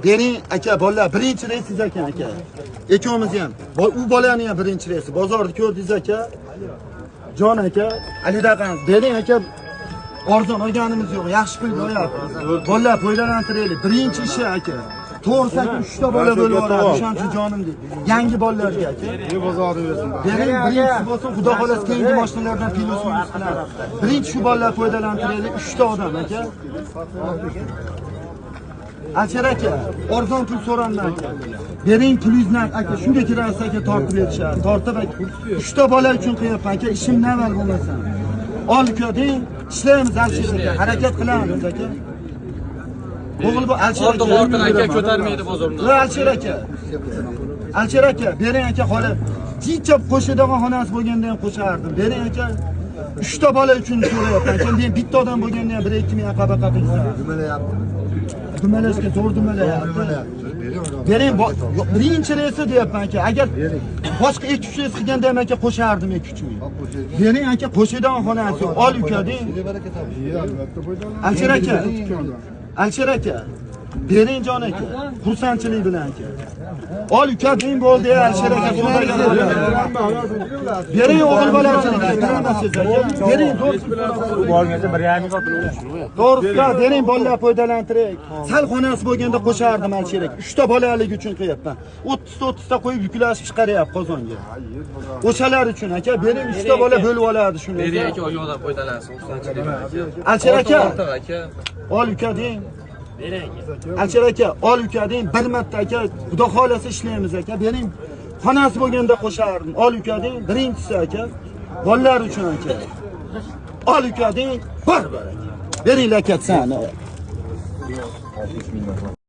bering aka bolalar birinchi reysiz ekan aka. Ikkovimiz ham. U bolani ham birinchi reysi. Bozorda ko'rdingiz aka. Jon aka, Alidaqan, bering aka. Arzon olganimiz yo'q, yaxshi pul qo'yapmiz. Bolalar foydalantiraylik. Birinchi ishi aka. To'g'risi 3 ta bola bo'lib boradi, o'shancha jonim deydi. Yangi bolalarga aka. Bozorda bersin. Bering birinchisi bo'lsin, xudo xolasi keyingi mashinalardan pilosini qilar. Birinchi shu bolalar foydalantiraylik, 3 ta odam aka. Alchar aka, arzon pul so'randi aka. Bering pulingizni aka, shunga kirasiz aka tortib berishadi. Tortib aka, 3 ta bola uchun qilyapman aka, ishim naval bo'lmasa. Ol uka deng, ishlaymiz Alchar aka, harakat qilamiz aka. O'g'il bu Alchar aka ko'tarmaydi bozorni. Alchar aka. Alchar aka, bering aka qolib. Jichab qo'shadigan xonasi bo'lganda ham qo'shardim. Bering aka. 3 ta bola uchun so'rayapman. Men bitta odam bo'lganda ham 1-2 ming qabaqa qilsa. Dumalashga zo'r dumalayapti. Bering birinchi reysi deyapman aka. Agar boshqa 2-3 reys qilganda ham aka qo'shardim 2-3 ming. Bering aka qo'shadigan xonasi. Ol uka deng. Alchar aka. Alchar aka. Bering jon aka. Xursandchilik bilan aka. Ol uka deng bo'ldi Alchar aka. Bering o'g'il bolachilik qilmaysiz aka. Bering Borganda 1.5 to'g'risi, bering bolalar foydalantiraylik. Sal xonasi bo'lganda qo'shardim Alchar aka. 3 ta bolalik uchun qilyapman. 30 ta qo'yib yuklashib chiqaryapti qozonga. O'shalar uchun aka, bering 3 ta bola bo'lib oladi shuni. Bering aka oyoqdan foydalansin, xursandchilik aka. Alchar aka. Aka. Ol uka deng. Alchar aka, ol uka deng, bir marta aka, xudo xolasa ishlaymiz aka. Bering xonasi bo'lganda qo'shardim. Ol uka deng, birinchisi aka. Bolalar uchun aka. Ol uka deng, bor aka. Beringlar katsani.